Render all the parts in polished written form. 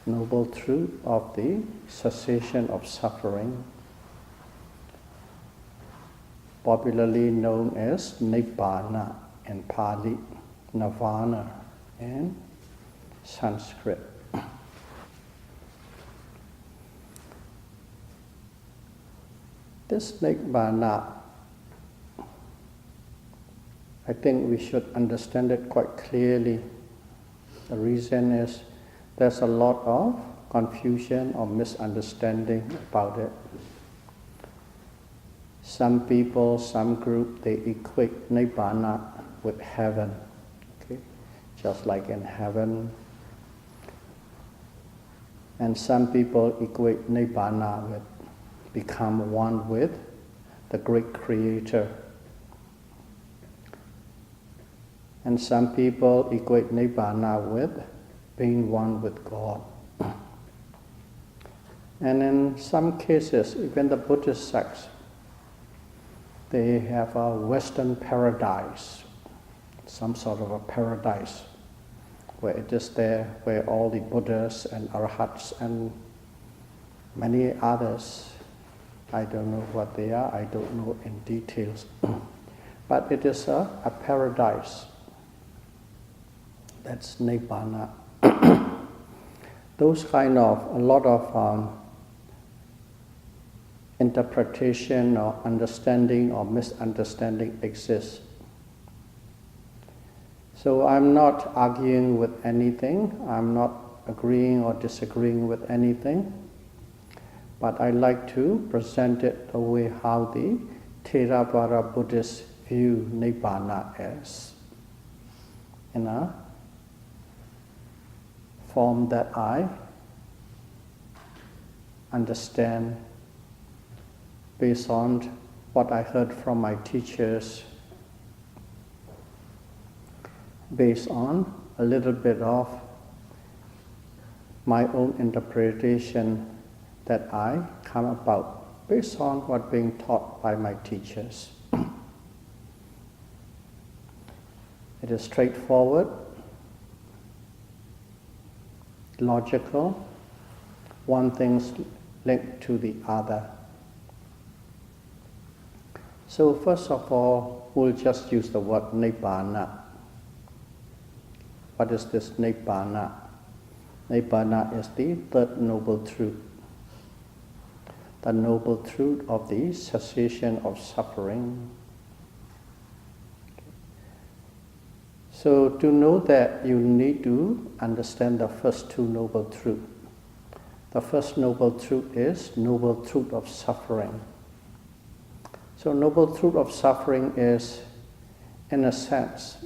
noble truth of the cessation of suffering, popularly known as Nibbana in Pali, Nirvana in Sanskrit. This Nibbana, I think we should understand it quite clearly. The reason is there's a lot of confusion or misunderstanding about it. Some people, some group, they equate Nibbana with heaven, okay? Just like in heaven. And some people equate Nibbana with become one with the great Creator. And some people equate Nibbana with being one with God. And in some cases, even the Buddhist sects, they have a Western paradise, some sort of a paradise, where it is there, where all the Buddhas and Arhats and many others, I don't know what they are, I don't know in details, but it is a paradise. That's Nibbana. Those kind of, a lot of interpretation or understanding or misunderstanding exists. So I'm not arguing with anything, I'm not agreeing or disagreeing with anything, but I like to present it the way how the Theravada Buddhists view Nibbana as, in a form that I understand based on what I heard from my teachers, based on a little bit of my own interpretation that I come about, based on what being taught by my teachers. It is straightforward, logical, one thing's linked to the other. So first of all, we'll just use the word Nibbana. What is this Nibbana? Nibbana is the third noble truth. The noble truth of the cessation of suffering. So to know that, you need to understand the first two noble truths. The first noble truth is noble truth of suffering. So noble truth of suffering is, in a sense,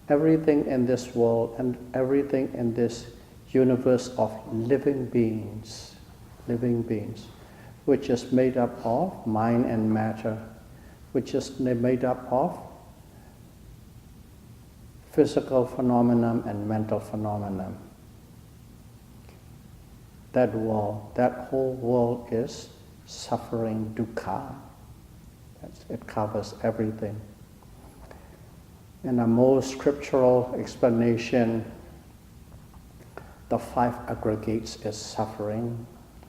everything in this world and everything in this universe of living beings, which is made up of mind and matter, which is made up of physical phenomenon and mental phenomenon. That world, that whole world is suffering, dukkha. It covers everything. In a more scriptural explanation, the 5 aggregates is suffering,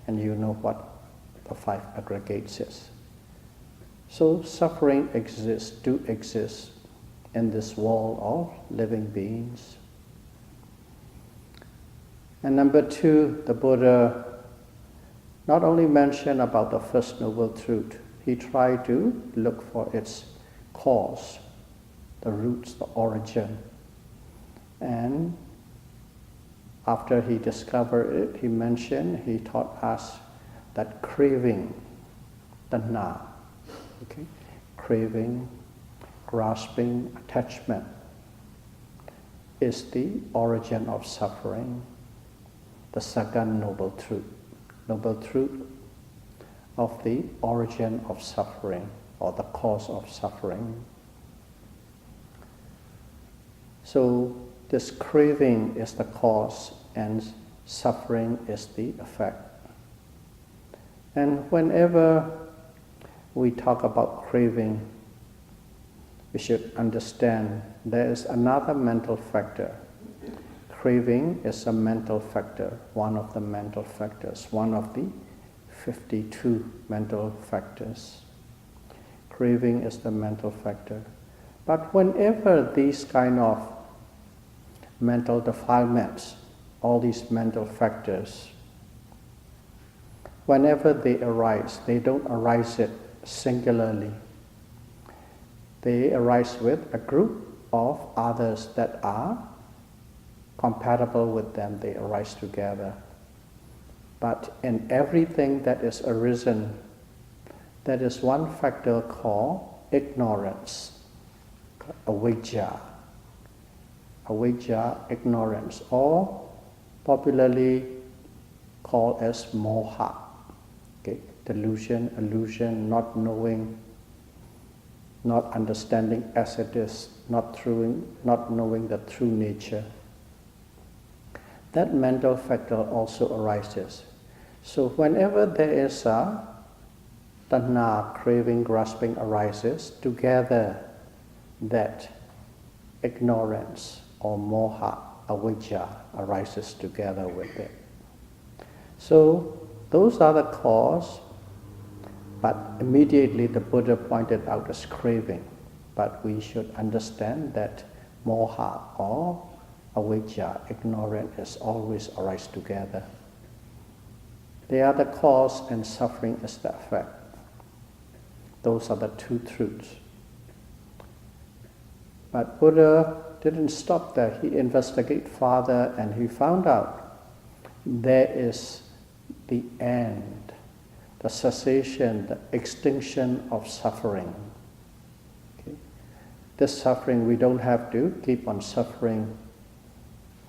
and you know what the 5 aggregates is. So suffering exists in this world of living beings. And number 2, the Buddha not only mentioned about the first noble truth, he tried to look for its cause, the roots, the origin. And after he discovered it, he taught us that craving, tanha, okay? Craving, grasping, attachment is the origin of suffering. The second noble truth of the origin of suffering, or the cause of suffering. So this craving is the cause and suffering is the effect. And whenever we talk about craving, we should understand there is another mental factor. craving is a mental factor, one of the mental factors, one of the 52 mental factors. Craving is the mental factor. But whenever these kind of mental defilements, all these mental factors, whenever they arise, they don't arise it singularly. They arise with a group of others that are compatible with them. They arise together. But in everything that is arisen, there is one factor called ignorance, avijja. Avijja, ignorance, or popularly called as moha. Okay? Delusion, illusion, not knowing, not understanding as it is, not knowing the true nature. That mental factor also arises. So whenever there is a tanha, craving, grasping arises, together that ignorance or moha, avijja, arises together with it. So those are the cause, but immediately the Buddha pointed out as craving. But we should understand that moha or avijja, ignorance, always arise together. They are the cause and suffering is the effect. Those are the two truths. But Buddha didn't stop there. He investigated further and he found out there is the end, the cessation, the extinction of suffering. Okay? This suffering, we don't have to keep on suffering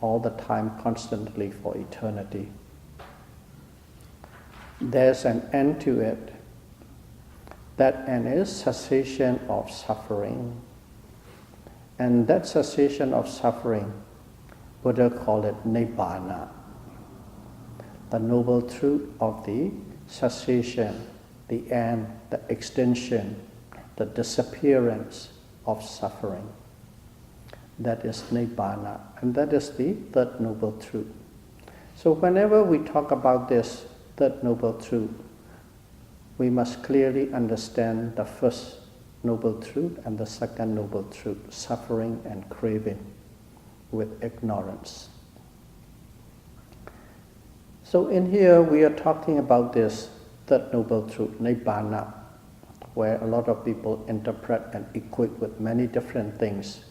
all the time, constantly for eternity. There's an end to it. That end is cessation of suffering. And that cessation of suffering, Buddha called it Nibbana, the noble truth of the cessation, the end, the extinction, the disappearance of suffering. That is Nibbana, and that is the third noble truth. So whenever we talk about this third noble truth, we must clearly understand the first noble truth and the second noble truth, suffering and craving with ignorance. So in here we are talking about this third noble truth, Nibbana, where a lot of people interpret and equate with many different things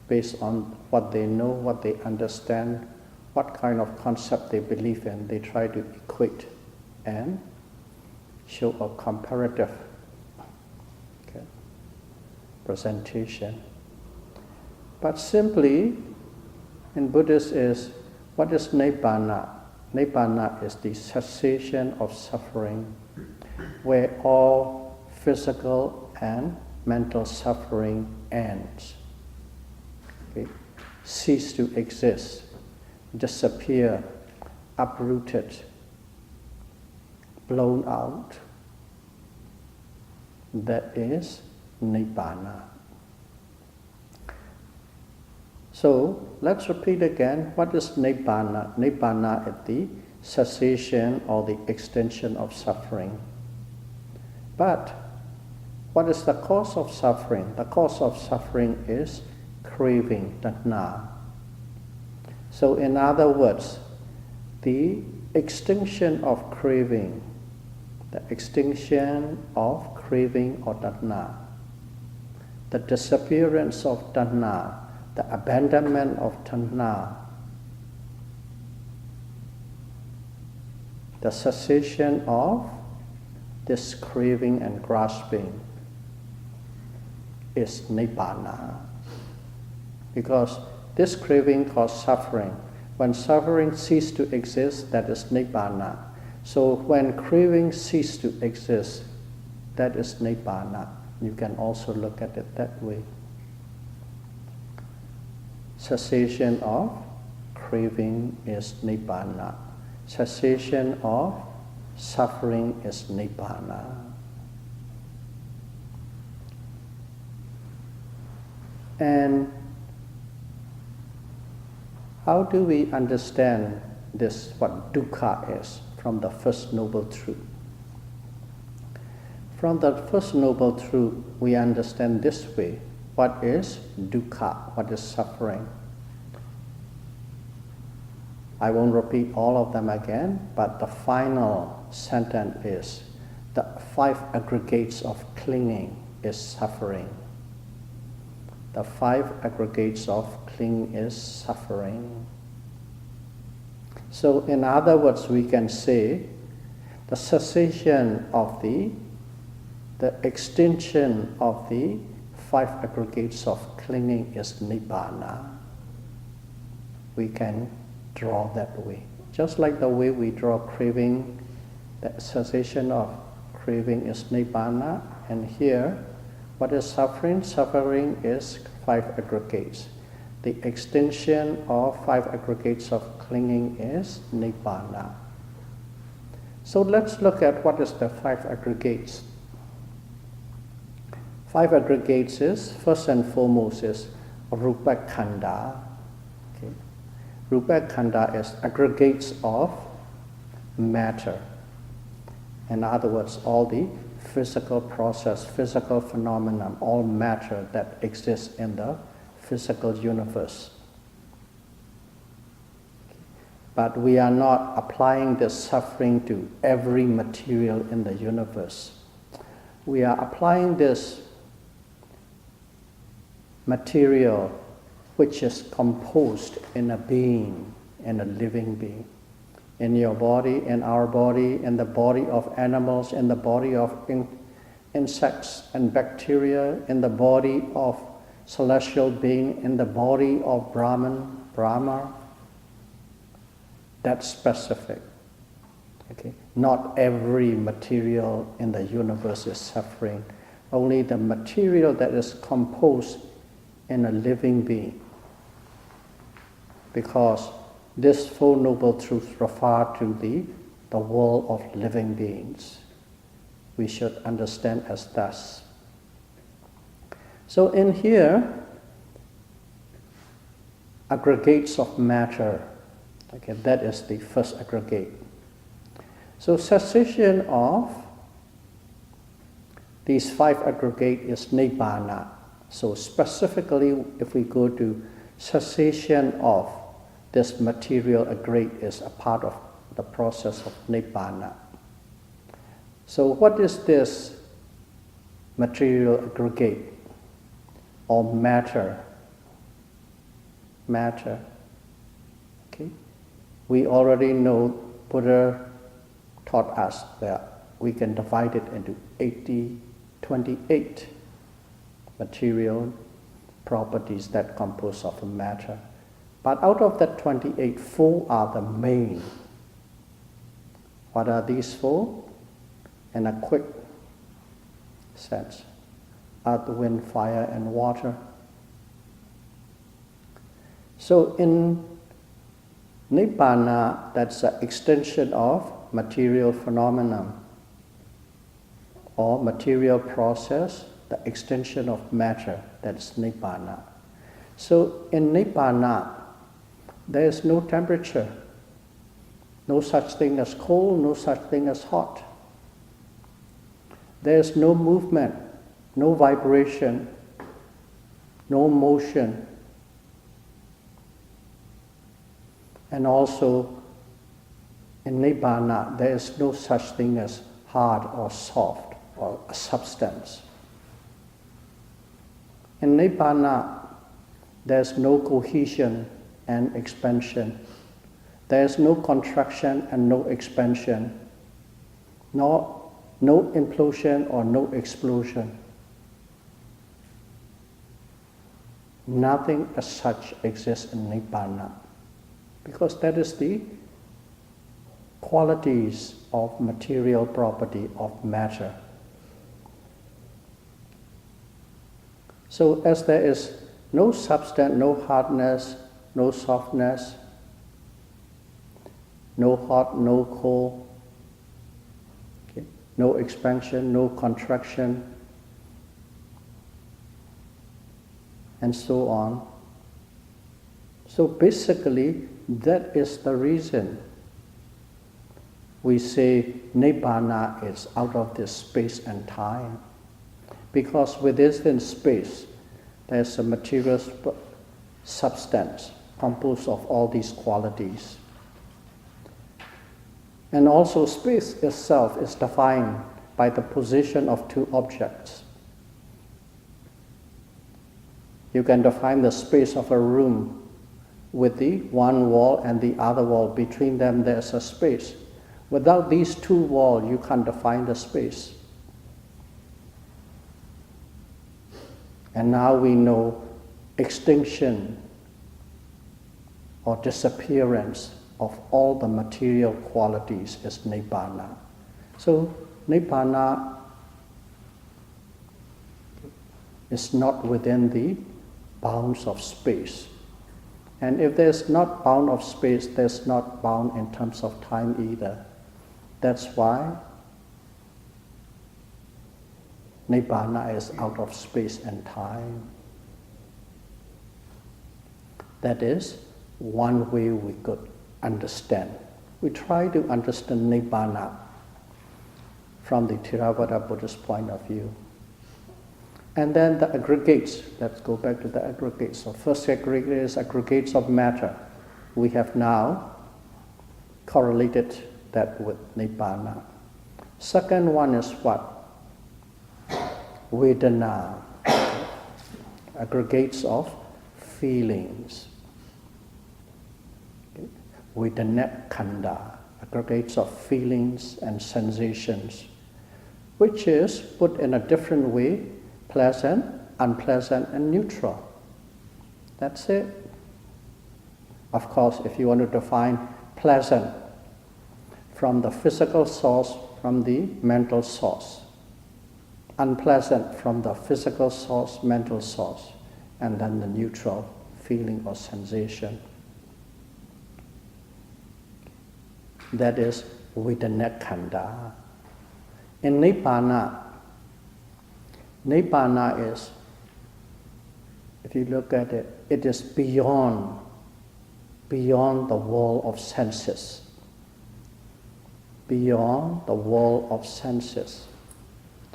based on what they know, what they understand, what kind of concept they believe in. They try to equate and show a comparative presentation. But simply, in Buddhist is, what is Nibbana? Nibbana is the cessation of suffering, where all physical and mental suffering ends. Okay? Cease to exist, disappear, uprooted, blown out. That is Nibbana. So let's repeat again, what is Nibbana? Nibbana is the cessation or the extinction of suffering. But what is the cause of suffering? The cause of suffering is craving, tanha. So in other words, the extinction of craving, the extinction of craving or tanha, the disappearance of tanha, the abandonment of tanha, the cessation of this craving and grasping is Nibbana. Because this craving causes suffering. When suffering ceases to exist, that is Nibbana. So when craving ceases to exist, that is Nibbana. You can also look at it that way. Cessation of craving is Nibbana. Cessation of suffering is Nibbana. And How do we understand this, what dukkha is, from the First Noble Truth? From the First Noble Truth, we understand this way. What is dukkha? What is suffering? I won't repeat all of them again, but the final sentence is, the 5 aggregates of clinging is suffering. The 5 aggregates of clinging is suffering. So in other words, we can say the cessation of the extinction of the 5 aggregates of clinging is Nibbana. We can draw that way. Just like the way we draw craving, the cessation of craving is Nibbana, and here, what is suffering? Suffering is 5 aggregates. The extinction of 5 aggregates of clinging is Nibbana. So let's look at what is the 5 aggregates. 5 aggregates is, first and foremost, is Rupa Khanda. Okay. Rupa Khanda is aggregates of matter. In other words, all the physical process, physical phenomenon, all matter that exists in the physical universe. But we are not applying this suffering to every material in the universe. We are applying this material which is composed in a being, in a living being. In your body, in our body, in the body of animals, in the body of insects and bacteria, in the body of celestial being, in the body of Brahma. That's specific. Okay? Not every material in the universe is suffering. Only the material that is composed in a living being. Because this Four Noble Truths refer to the world of living beings. We should understand as thus. So in here, aggregates of matter. Okay, that is the first aggregate. So cessation of these 5 aggregates is Nibbana. So specifically, if we go to cessation of this material aggregate is a part of the process of Nibbana. So what is this material aggregate or matter? Matter. Okay? We already know Buddha taught us that we can divide it into 28 material properties that compose of matter. But out of that 28, 4 are the main. What are these 4? In a quick sense. Earth, wind, fire, and water. So in Nibbana, that's an extension of material phenomenon or material process, the extension of matter, that's Nibbana. So in Nibbana, there is no temperature, no such thing as cold, no such thing as hot. There is no movement, no vibration, no motion. And also, in Nibbana, there is no such thing as hard or soft or a substance. In Nibbana, there is no cohesion and expansion. There is no contraction and no expansion, no implosion or no explosion. Nothing as such exists in Nibbana, because that is the qualities of material property of matter. So as there is no substance, no hardness, no softness, no hot, no cold, okay, no expansion, no contraction, and so on. So basically, that is the reason we say Nibbana is out of this space and time. Because within space, there's a material substance composed of all these qualities. And also space itself is defined by the position of two objects. You can define the space of a room with the one wall and the other wall. Between them there's a space. Without these two walls, you can't define the space. And now we know extinction or disappearance of all the material qualities is Nibbana. So Nibbana is not within the bounds of space. And if there's not bound of space, there's not bound in terms of time either. That's why Nibbana is out of space and time. That is one way we could understand. We try to understand Nibbana from the Theravada Buddhist point of view. And then the aggregates, let's go back to the aggregates. So first aggregate is aggregates of matter. We have now correlated that with Nibbana. Second one is what? Vedana, aggregates of feelings. Vedana khanda, aggregates of feelings and sensations, which is put in a different way, pleasant, unpleasant, and neutral. That's it. Of course, if you want to define pleasant from the physical source, from the mental source, unpleasant from the physical source, mental source, and then the neutral feeling or sensation. That is Vedana khanda. In Nibbana is, if you look at it, it is beyond the world of senses. Beyond the world of senses.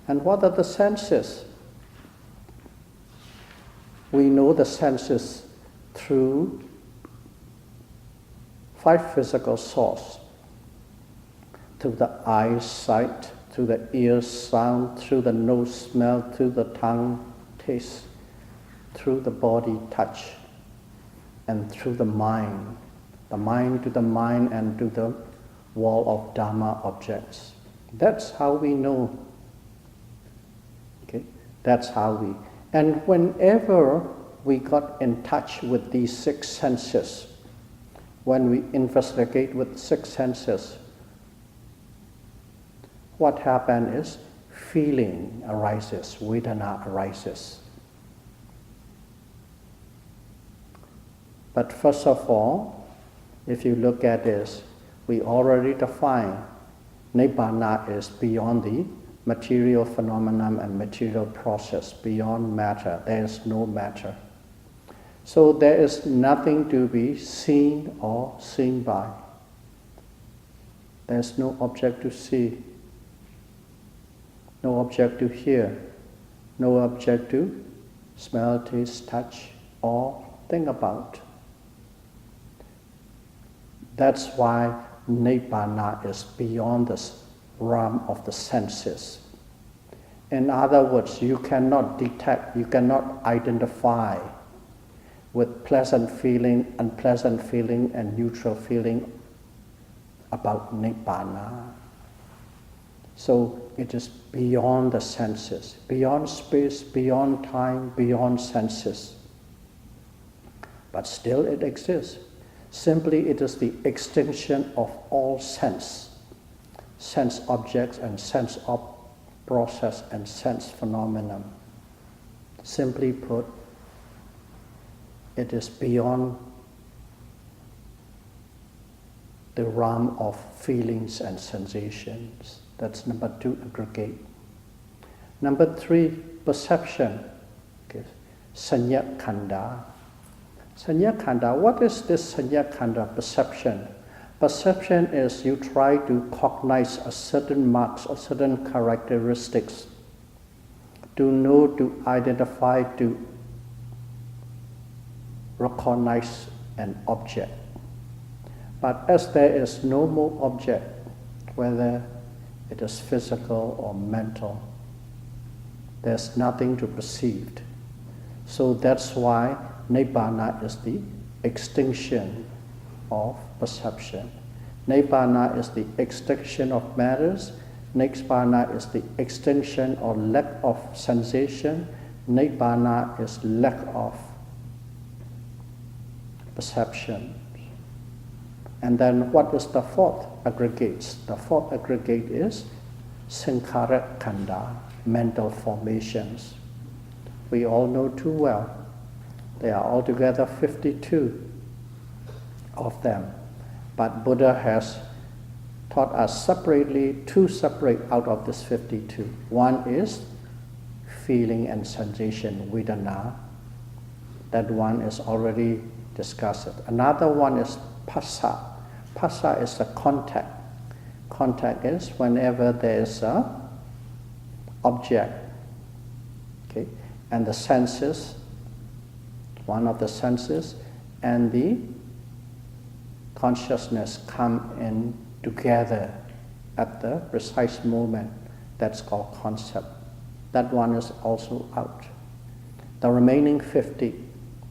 And what are the senses? We know the senses through 5 physical sources. Through the eye sight, through the ear sound, through the nose smell, through the tongue taste, through the body touch, and through the mind to the mind and to the wall of Dhamma objects. That's how we know. Okay? That's how we. And whenever we got in touch with these 6 senses, when we investigate with 6 senses, what happens is feeling arises, Vedana arises. But first of all, if you look at this, we already define Nibbana is beyond the material phenomenon and material process, beyond matter. There is no matter. So there is nothing to be seen or seen by. There is no object to see, no object to hear, no object to smell, taste, touch, or think about. That's why Nibbana is beyond the realm of the senses. In other words, you cannot detect, you cannot identify with pleasant feeling, unpleasant feeling, and neutral feeling about Nibbana. So it is beyond the senses, beyond space, beyond time, beyond senses. But still it exists. Simply it is the extinction of all sense objects and sense process and sense phenomenon. Simply put, it is beyond the realm of feelings and sensations. That's number 2, aggregate. Number 3, perception. Okay. Sanya khanda, Sanya Khanda, what is this Sanya Khanda perception? Perception is you try to cognize a certain marks or certain characteristics, to know, to identify, to recognize an object. But as there is no more object, whether it is physical or mental, there's nothing to perceive. So that's why Nibbana is the extinction of perception. Nibbana is the extinction of matters. Nibbana is the extinction or lack of sensation. Nibbana is lack of perception. And then what is the fourth aggregates? The fourth aggregate is Sankhara Khanda, mental formations. We all know too well. There are altogether 52 of them. But Buddha has taught us separately, two separate out of this 52. One is feeling and sensation, vedana. That one is already discussed. Another one is phassa. Phassa is the contact. Contact is whenever there is a object, okay, and the senses, one of the senses, and the consciousness come in together at the precise moment. That's called concept. That one is also out. The remaining 50,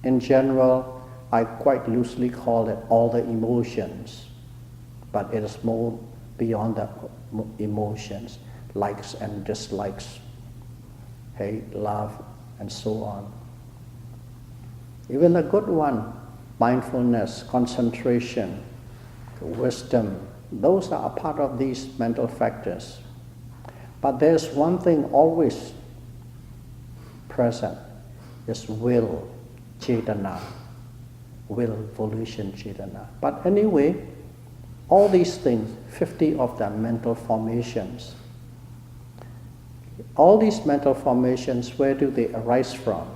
in general, I quite loosely call it all the emotions, but it is more beyond the emotions, likes and dislikes, hate, love, and so on. Even a good one, mindfulness, concentration, wisdom, those are a part of these mental factors. But there's one thing always present, is will, cetana, will, volition, cetana. But anyway, all these things, 50 of them, mental formations. All these mental formations, where do they arise from?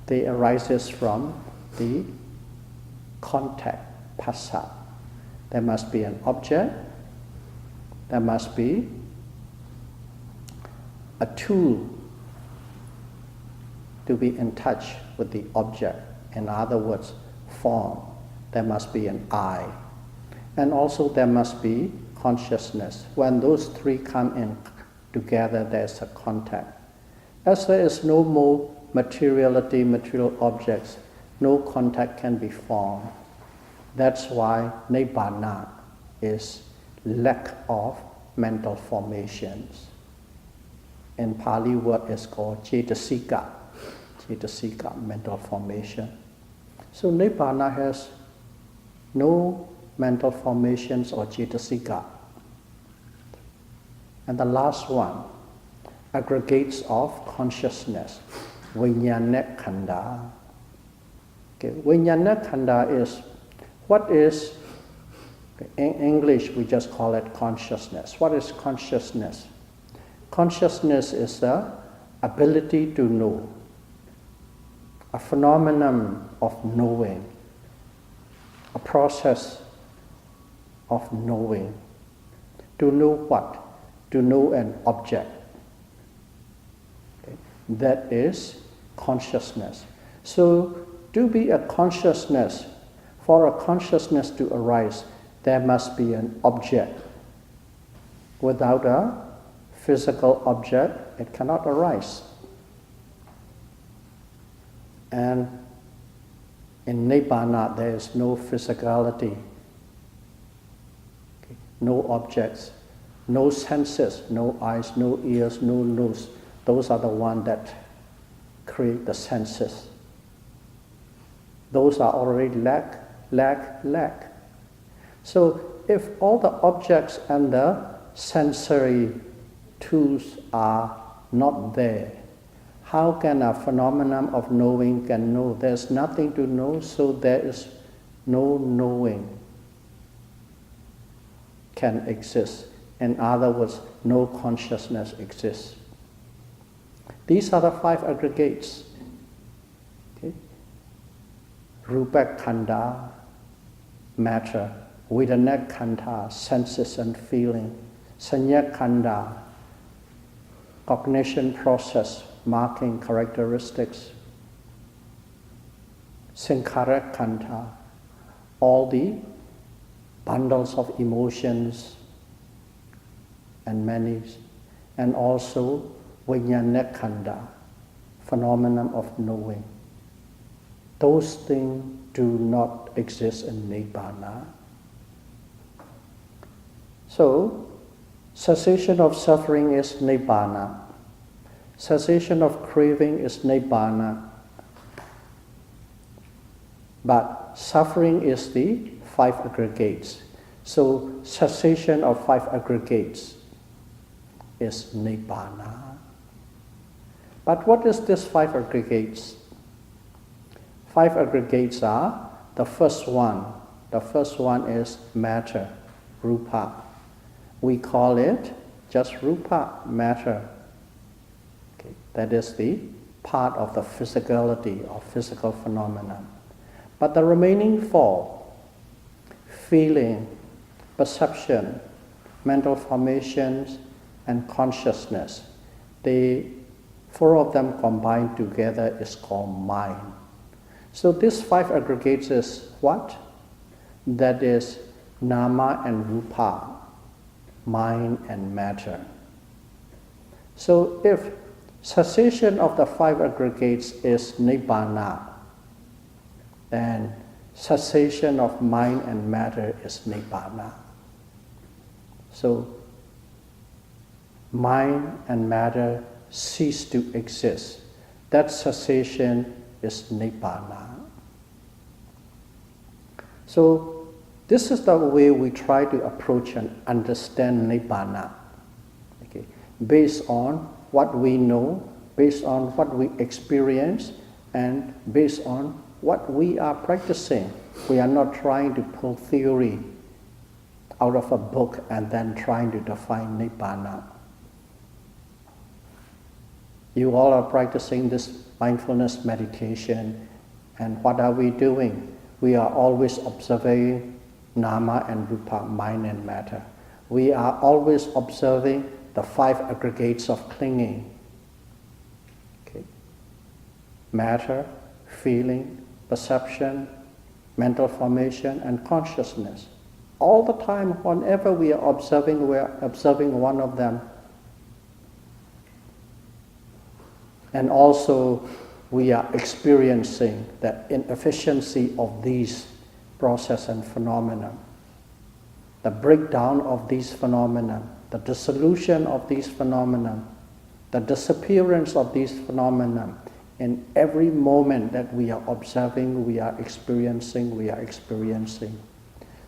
They arises from the contact, phassa. There must be an object, there must be a tool to be in touch with the object. In other words, form. There must be an I. And also there must be consciousness. When those three come in together, there's a contact. As there is no more materiality, material objects, no contact can be formed. That's why Nibbana is lack of mental formations. In Pali word is called cetasika, mental formation. So Nibbana has no mental formations or cetasika. And the last one, aggregates of consciousness, vijnana khanda. Okay, vijnana khanda is, what is, in English we just call it consciousness. What is consciousness? Consciousness is the ability to know, a phenomenon of knowing, a process of knowing. To know what? To know an object. Okay. That is consciousness. So, to be a consciousness, for a consciousness to arise, there must be an object. Without a physical object, it cannot arise. And in Nibbana, there is no physicality, okay. No objects, no senses, no eyes, no ears, no nose. Those are the ones that create the senses. Those are already lack. So if all the objects and the sensory tools are not there, how can a phenomenon of knowing can know? There's nothing to know, so there is no knowing can exist. In other words, no consciousness exists. These are the 5 aggregates. Okay? Rupa Khanda, matter, Vedana Khanda, senses and feeling, Sanya Khanda, cognition process, marking characteristics, Sankhara Khanda, all the bundles of emotions and many, and also Vijnana Khanda, phenomenon of knowing. Those things do not exist in Nibbana. So, cessation of suffering is Nibbana. Cessation of craving is Nibbana. But suffering is the 5 aggregates. So, cessation of 5 aggregates is Nibbana. But what is this 5 aggregates? 5 aggregates are, the first one is matter, rupa. We call it just rupa, matter. Okay. That is the part of the physicality or physical phenomenon. But the remaining 4, feeling, perception, mental formations, and consciousness, the 4 of them combined together is called mind. So these 5 aggregates is what? That is nama and rupa, mind and matter. So if cessation of the 5 aggregates is Nibbana, then cessation of mind and matter is Nibbana. So mind and matter cease to exist. That cessation is Nibbana. So this is the way we try to approach and understand Nibbana. Okay. Based on what we know, based on what we experience, and based on what we are practicing. We are not trying to pull theory out of a book and then trying to define Nibbana. You all are practicing this mindfulness meditation, and what are we doing? We are always observing nama and rupa, mind and matter. We are always observing the 5 aggregates of clinging. Okay. Matter, feeling, perception, mental formation, and consciousness. All the time, whenever we are observing one of them. And also, we are experiencing the inefficiency of these process and phenomena, the breakdown of these phenomena, the dissolution of these phenomena, the disappearance of these phenomena. In every moment that we are observing, we are experiencing.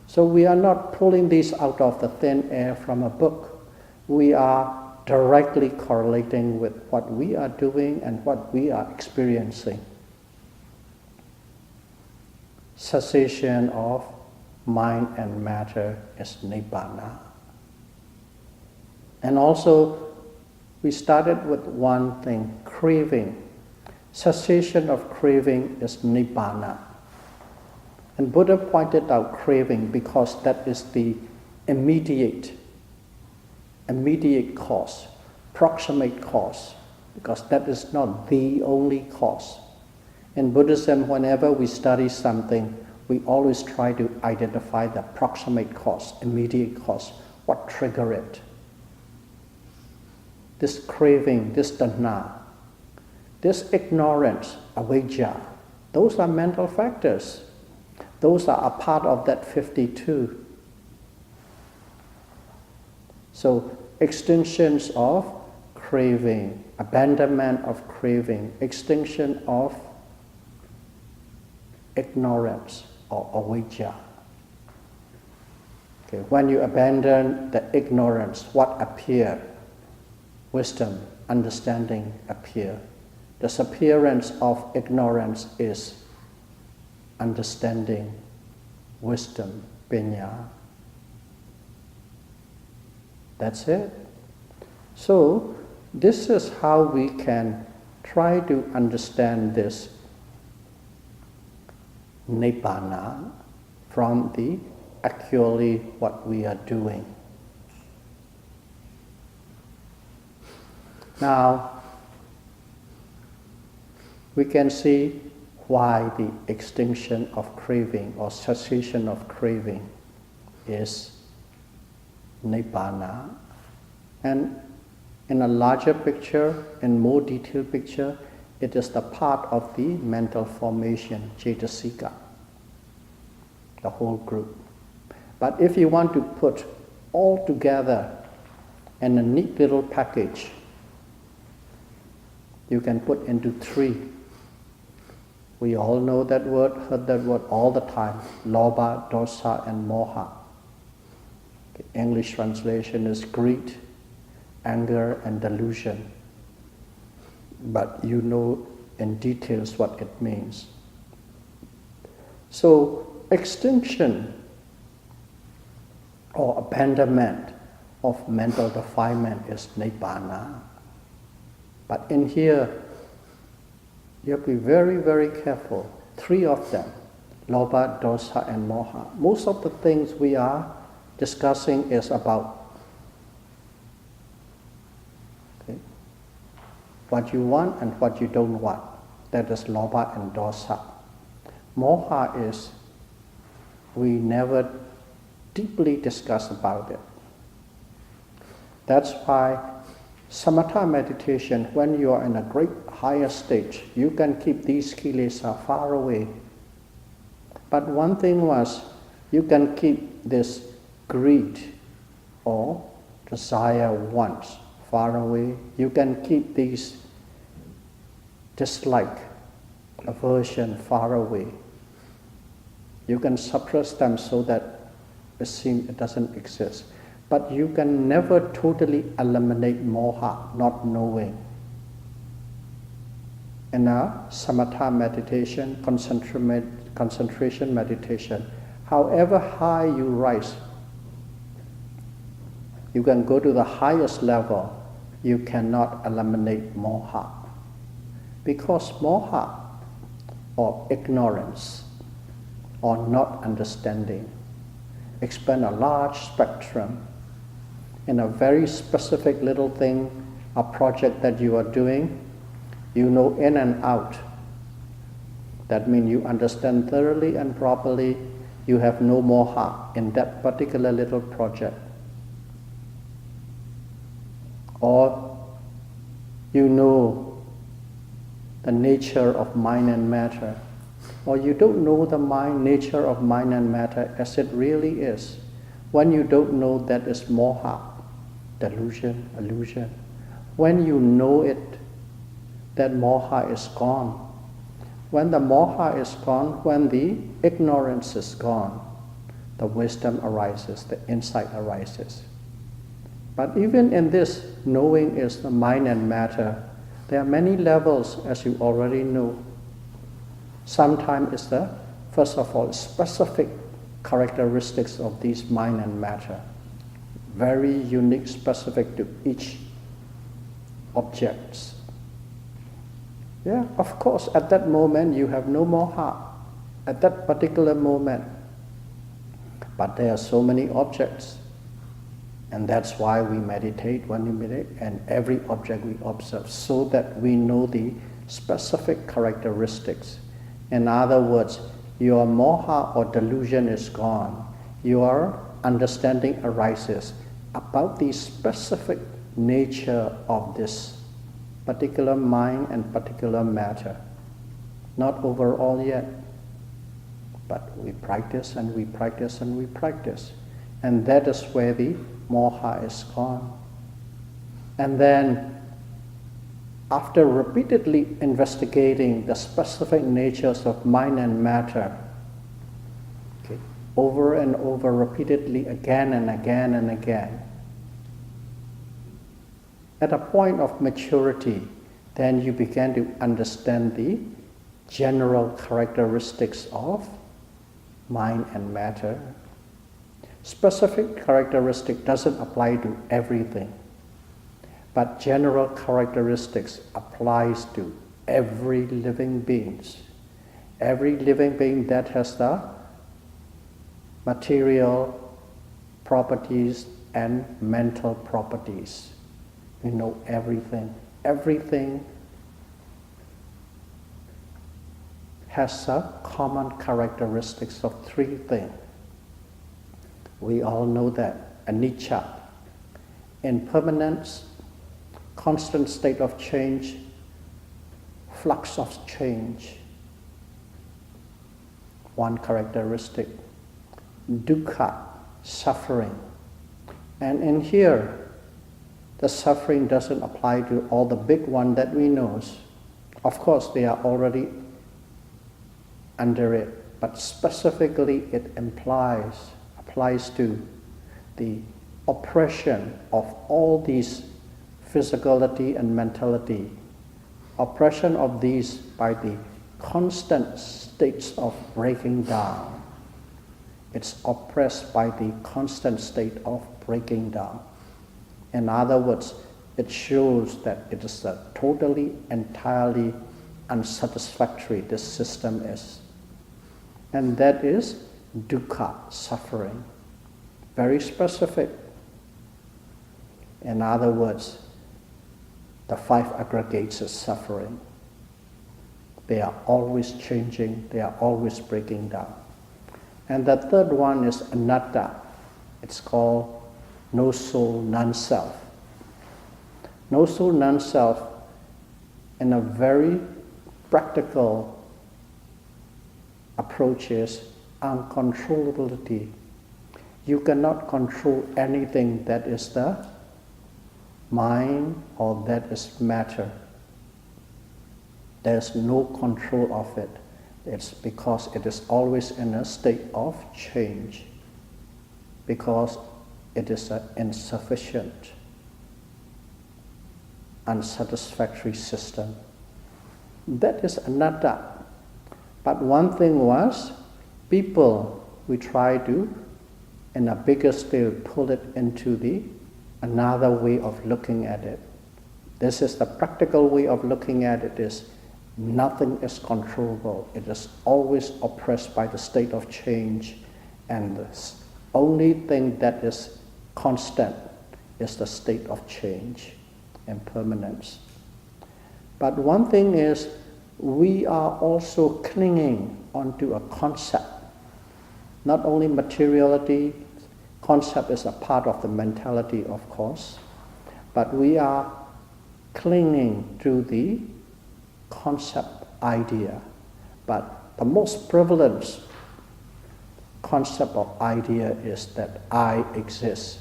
So we are not pulling these out of the thin air from a book. We are directly correlating with what we are doing and what we are experiencing. Cessation of mind and matter is Nibbana. And also, we started with one thing, craving. Cessation of craving is Nibbana. And Buddha pointed out craving because that is the immediate cause, proximate cause, because that is not the only cause. In Buddhism, whenever we study something, we always try to identify the proximate cause, immediate cause, what triggered it. This craving, this tanha, this ignorance, avijja, those are mental factors. Those are a part of that 52. So, extinctions of craving, abandonment of craving, extinction of ignorance or avijja. Okay, when you abandon the ignorance, what appear? Wisdom, understanding appear. The disappearance of ignorance is understanding, wisdom, panya. That's it. So, this is how we can try to understand this. Nibbana from the actually what we are doing. Now, we can see why the extinction of craving or cessation of craving is Nibbana. And in a larger picture, in more detailed picture, it is the part of the mental formation, cetasika, the whole group. But if you want to put all together in a neat little package, you can put into three. We all know that word, heard that word all the time, lobha, dosa, and moha. The English translation is greed, anger, and delusion. But you know in details what it means. So, extinction or abandonment of mental defilement is Nibbana. But in here, you have to be very, very careful. Three of them, lobha, dosa, and moha. Most of the things we are discussing is about what you want and what you don't want. That is lobha and dosa. Moha is we never deeply discuss about it. That's why samatha meditation, when you are in a great higher stage, you can keep these kilesa far away. But one thing was, you can keep this greed or desire wants far away. You can keep these dislike, aversion far away. You can suppress them so that it doesn't exist. But you can never totally eliminate moha, not knowing. In a samatha meditation, concentration meditation, however high you rise, you can go to the highest level, you cannot eliminate moha. Because moha, or ignorance, or not understanding, expand a large spectrum. In a very specific little thing, a project that you are doing, you know in and out. That means you understand thoroughly and properly, you have no moha in that particular little project. Or you know the nature of mind and matter, or you don't know the nature of mind and matter as it really is. When you don't know, that is moha, delusion, illusion. When you know it, that moha is gone. When the moha is gone, when the ignorance is gone, the wisdom arises, the insight arises. But even in this, knowing is the mind and matter, there are many levels, as you already know. Sometimes it's the, first of all, specific characteristics of these mind and matter, very unique, specific to each object. Yeah, of course, at that moment you have no moha, at that particular moment. But there are so many objects. And that's why we meditate when we meditate, and every object we observe, so that we know the specific characteristics. In other words, your moha or delusion is gone. Your understanding arises about the specific nature of this particular mind and particular matter. Not overall yet, but we practice and we practice and we practice. And that is where the moha is gone. And then, after repeatedly investigating the specific natures of mind and matter, over and over, repeatedly, again and again and again, at a point of maturity, then you begin to understand the general characteristics of mind and matter. Specific characteristic doesn't apply to everything, but general characteristics applies to every living being. Every living being that has the material properties and mental properties. We know everything. Everything has a common characteristics of three things. We all know that. Anicca, impermanence, constant state of change, flux of change. One characteristic. Dukkha, suffering. And in here, the suffering doesn't apply to all the big ones that we know. Of course, they are already under it, but specifically it applies to the oppression of all these physicality and mentality, oppression of these by the constant states of breaking down. It's oppressed by the constant state of breaking down. In other words, it shows that it is a totally, entirely unsatisfactory this system is. And that is dukkha, suffering. Very specific. In other words, the 5 aggregates is suffering. They are always changing, they are always breaking down. And the third one is anatta. It's called no soul, non-self. No soul, non-self, in a very practical approach, is uncontrollability. You cannot control anything that is the mind or that is matter. There's no control of it. It's because it is always in a state of change, because it is an insufficient, unsatisfactory system. That is anatta. But one thing was, people, we try to, in a bigger scale, pull it into the another way of looking at it. This is the practical way of looking at it, is nothing is controllable. It is always oppressed by the state of change, and the only thing that is constant is the state of change and permanence. But one thing is, we are also clinging onto a concept. Not only materiality, concept is a part of the mentality, of course, but we are clinging to the concept idea. But the most prevalent concept of idea is that I exist,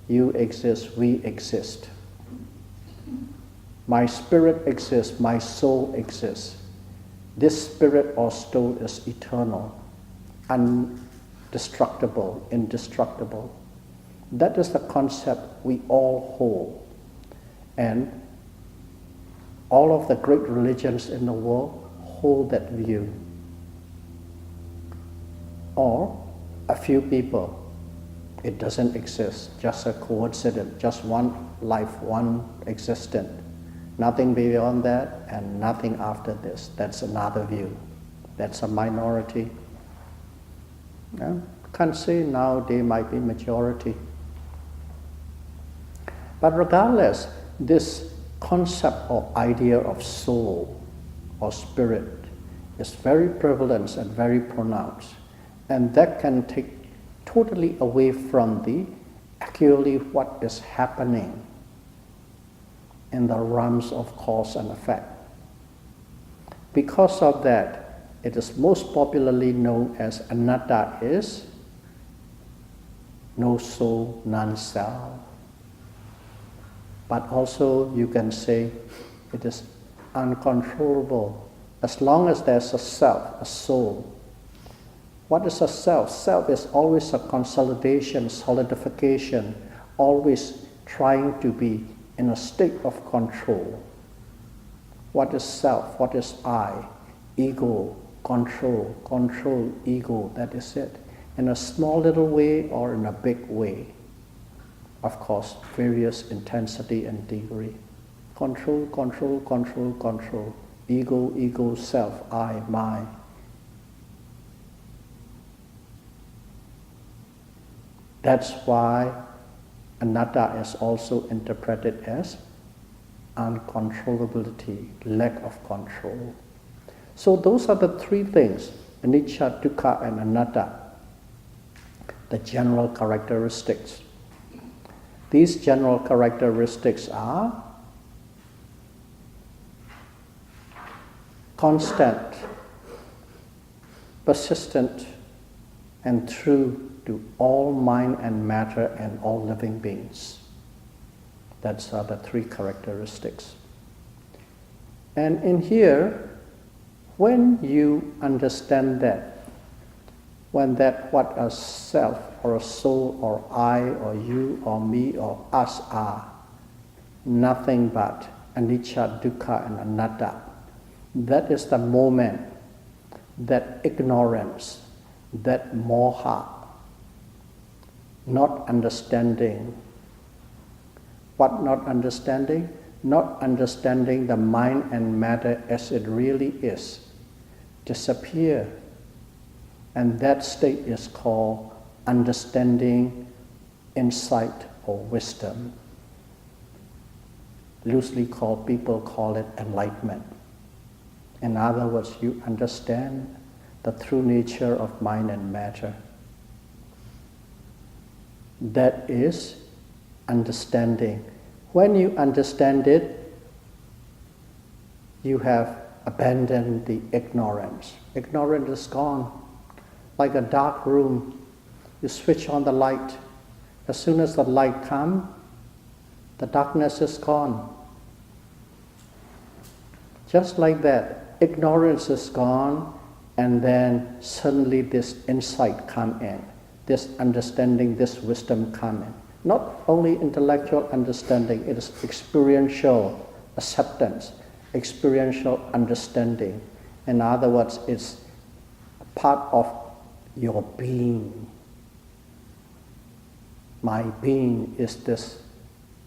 you exist, we exist. My spirit exists, my soul exists. This spirit or soul is eternal, indestructible. That is the concept we all hold. And all of the great religions in the world hold that view. Or a few people, it doesn't exist, just a coincidence, just one life, one existence. Nothing beyond that and nothing after this. That's another view. That's a minority. Yeah? Can't say now they might be majority. But regardless, this concept or idea of soul or spirit is very prevalent and very pronounced. And that can take totally away from the actually what is happening in the realms of cause and effect. Because of that, it is most popularly known as anatta, is no soul, non-self. But also you can say it is uncontrollable as long as there's a self, a soul. What is a self? Self is always a consolidation, solidification, always trying to be in a state of control. What is self? What is I? Ego, control, ego, that is it. In a small little way or in a big way. Of course, various intensity and degree. Control. Ego, self, I, my. That's why anatta is also interpreted as uncontrollability, lack of control. So those are the three things, anicca, dukkha, and anatta, the general characteristics. These general characteristics are constant, persistent, and true to all mind and matter and all living beings. That's the three characteristics. And in here, when you understand that, when that what a self or a soul or I or you or me or us are, nothing but anicca, dukkha, and anatta, that is the moment that ignorance, that moha, not understanding. What not understanding? Not understanding the mind and matter as it really is, disappear. And that state is called understanding, insight, or wisdom. Loosely called, people call it enlightenment. In other words, you understand the true nature of mind and matter. That is understanding. When you understand it, you have abandoned the ignorance. Ignorance is gone. Like a dark room, you switch on the light. As soon as the light comes, the darkness is gone. Just like that, ignorance is gone, and then suddenly this insight comes in, this understanding, this wisdom comes in. Not only intellectual understanding, it is experiential acceptance, experiential understanding. In other words, it's part of your being. My being is this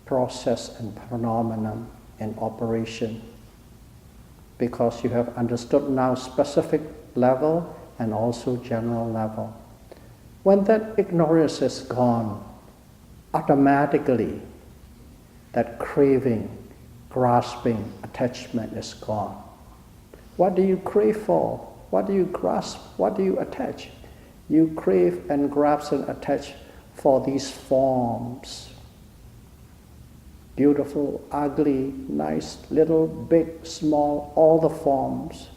process and phenomenon in operation, because you have understood now specific level and also general level. When that ignorance is gone, automatically that craving, grasping, attachment is gone. What do you crave for? What do you grasp? What do you attach? You crave and grasp and attach for these forms. Beautiful, ugly, nice, little, big, small, all the forms,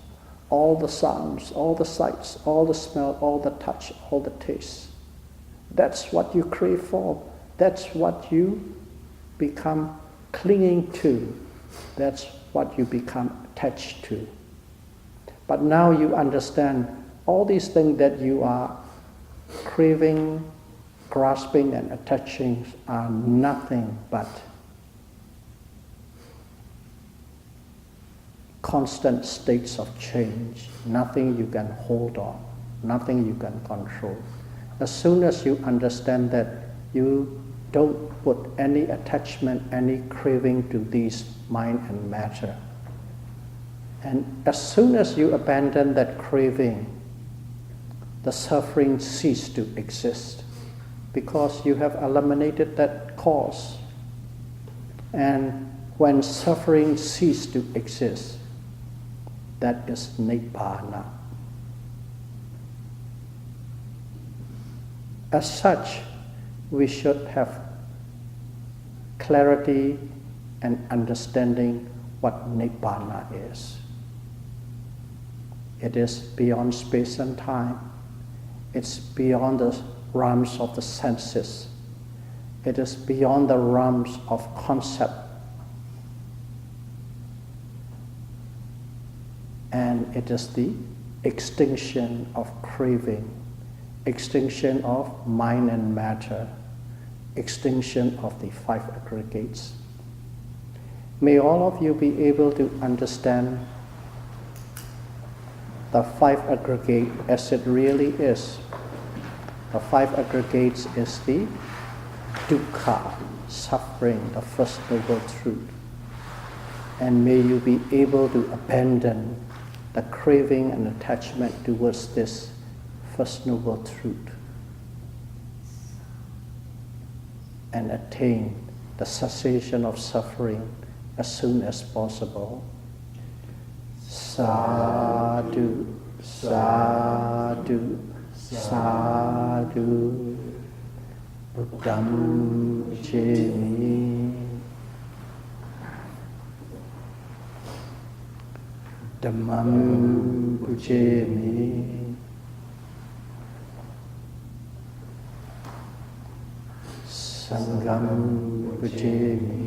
all the sounds, all the sights, all the smell, all the touch, all the taste. That's what you crave for. That's what you become clinging to. That's what you become attached to. But now you understand all these things that you are craving, grasping, and attaching are nothing but constant states of change, nothing you can hold on, nothing you can control. As soon as you understand that, you don't put any attachment, any craving to these mind and matter. And as soon as you abandon that craving, the suffering ceases to exist, because you have eliminated that cause. And when suffering ceases to exist, that is Nibbana. As such, we should have clarity and understanding what Nibbana is. It is beyond space and time. It's beyond the realms of the senses. It is beyond the realms of concept. And it is the extinction of craving, extinction of mind and matter, extinction of the five aggregates. May all of you be able to understand the five aggregates as it really is. The five aggregates is the dukkha, suffering, the first noble truth. And may you be able to abandon the craving and attachment towards this first noble truth. and attain the cessation of suffering as soon as possible. Sadhu, sadhu, sadhu. Buddham Jemi, Dhammam Bujemi, Sangham Bujemi.